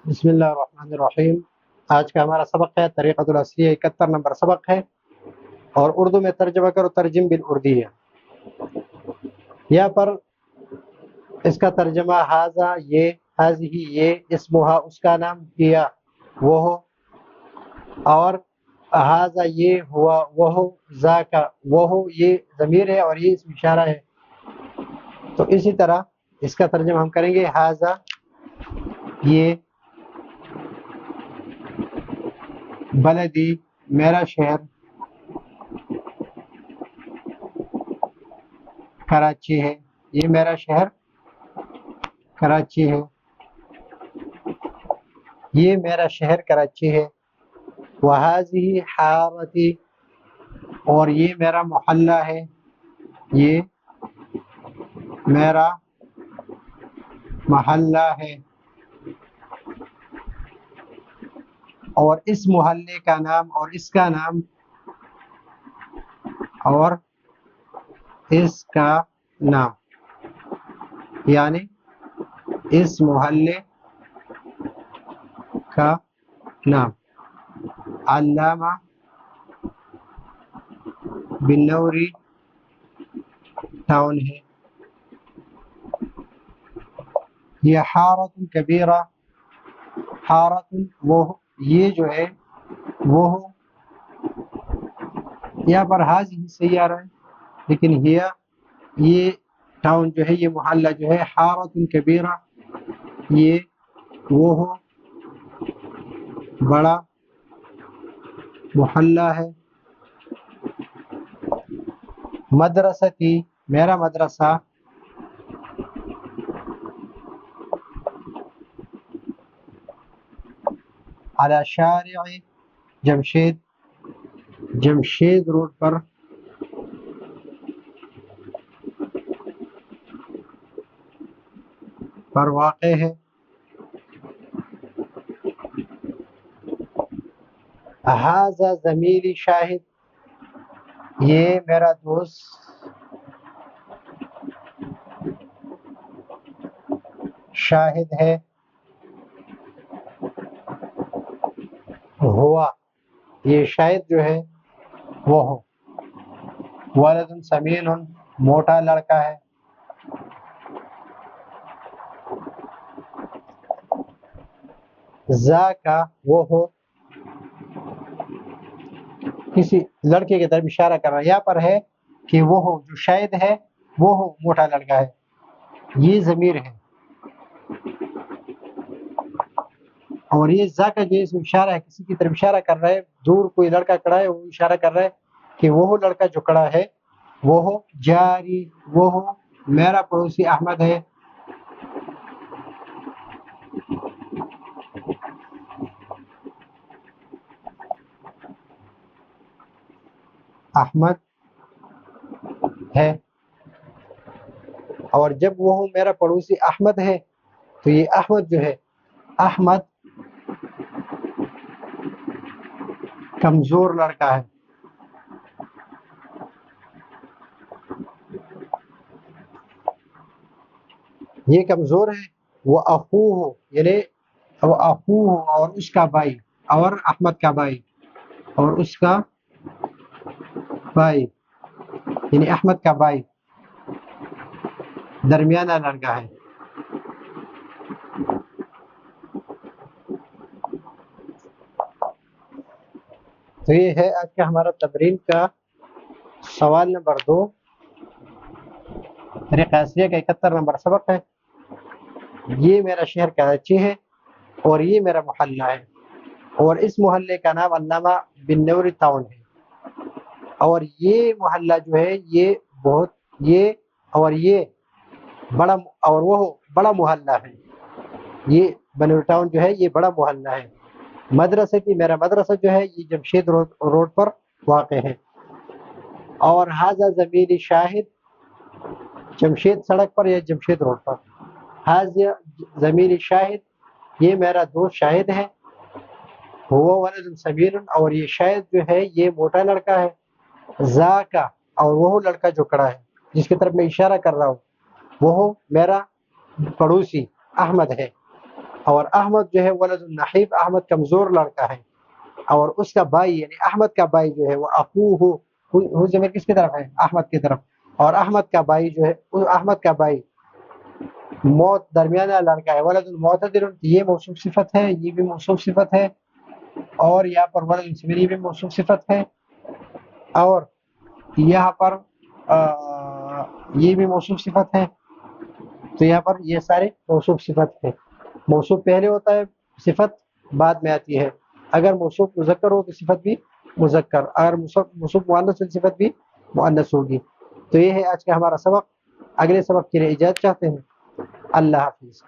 بسم اللہ الرحمن الرحیم۔ آج کا ہمارا سبق ہے طریقۃ الاصلیہ، 71 نمبر سبق ہے، اور اردو میں ترجمہ کرو ترجم بالاردی ہے۔ یہاں پر اس کا ترجمہ ہاذا یہ، ہذہ یہ، اسمہا اس کا نام، کیا وہ ہو، اور ہاذا یہ، ہوا وہ ہو، ذاکا وہ ہو، یہ ضمیر ہے اور یہ اسم اشارہ ہے۔ تو اسی طرح اس کا ترجمہ ہم کریں گے ہاذا یہ، بلدی میرا شہر، کراچی ہے، یہ میرا شہر کراچی ہے، یہ میرا شہر کراچی ہے۔ وہذہ حارتی، اور یہ میرا محلہ ہے، یہ میرا محلہ ہے، اور اس محلے کا نام، اور اس کا نام، اور اس کا نام، یعنی اس محلے کا نام علامہ بنوری ٹاؤن ہے۔ یہ حارت کبیرہ، حارت وہ، یہ جو ہے وہ، یہاں پر حاض ہی صحیح آ رہا ہے، لیکن یہ ٹاؤن جو ہے، یہ محلہ جو ہے، حارت کبیرہ، یہ وہ ہو، بڑا محلہ ہے۔ مدرستی میرا مدرسہ، علی شارع جمشید، جمشید روڈ پر واقع ہے۔ ھذا زمیلی شاہد، یہ میرا دوست شاہد ہے۔ ہوا، یہ شاہد جو ہے وہ ہو۔ ولد سمین، موٹا لڑکا ہے۔ ذاکا وہ ہو، کسی لڑکے کی طرف اشارہ کر رہا ہے، یہاں پر ہے کہ وہ ہو، جو شاہد ہے وہ ہو، موٹا لڑکا ہے، یہ ضمیر ہے، اور یہ ذاکا جو اس میں اشارہ ہے، کسی کی طرف اشارہ کر رہا ہے، دور کوئی لڑکا کھڑا ہے، وہ اشارہ کر رہا ہے کہ وہ لڑکا جو کھڑا ہے وہ ہو۔ جاری وہ ہو، میرا پڑوسی احمد ہے۔ احمد ہے، اور جب وہ ہو میرا پڑوسی احمد ہے، تو یہ احمد جو ہے، احمد کمزور لڑکا ہے۔ یہ کمزور ہے۔ وہ اخوہ، یعنی وہ اخوہ، اور اس کا بھائی، اور احمد کا بھائی، اور اس کا بھائی، یعنی احمد کا بھائی درمیانہ لڑکا ہے۔ تو یہ ہے آج کا ہمارا تمرین کا سوال نمبر 2، طریقہ اصلیہ کا 71 نمبر سبق ہے۔ یہ میرا شہر کراچی ہے، اور یہ میرا محلہ ہے، اور اس محلے کا نام علامہ بنوری ٹاؤن ہے، اور یہ محلہ جو ہے یہ بہت، یہ اور یہ بڑا، اور وہ بڑا محلہ ہے، یہ بنوری ٹاؤن جو ہے یہ بڑا محلہ ہے۔ مدرسے کی، میرا مدرسہ جو ہے یہ جمشید روڈ پر واقع ہے۔ اور ھذا زمیلی شاہد، جمشید سڑک پر یا جمشید روڈ پر۔ ھذا زمیلی شاہد، یہ میرا دوست شاہد ہے۔ ہوا ولد سمین، اور یہ شاہد جو ہے یہ موٹا لڑکا ہے۔ ذاکا، اور وہ لڑکا جو کھڑا ہے، جس کی طرف میں اشارہ کر رہا ہوں، وہ میرا پڑوسی احمد ہے۔ اور احمد جو ہے ولد النحیف، احمد کمزور لڑکا ہے، اور اس کا بھائی یعنی احمد کا بھائی جو ہے وہ اخوہ ضمیر کس کی طرف ہے؟ احمد کی طرف، اور احمد کا بھائی جو ہے احمد کا بھائی موت درمیانہ لڑکا ہے، ولد المعتدل، یہ موصوف صفت ہے، یہ بھی موصوف صفت ہے، اور یہاں پر ولد صغیر یہ بھی موصوف صفت ہے، اور یہاں پر یہ بھی موصوف صفت ہے، تو یہاں پر یہ سارے موصوف صفت ہیں۔ موصوف پہلے ہوتا ہے، صفت بعد میں آتی ہے، اگر موصوف مذکر ہو تو صفت بھی مذکر، اگر موصوف مؤنث ہو تو صفت بھی مؤنث ہوگی۔ تو یہ ہے آج کا ہمارا سبق، اگلے سبق کے لیے اجازت چاہتے ہیں، اللہ حافظ۔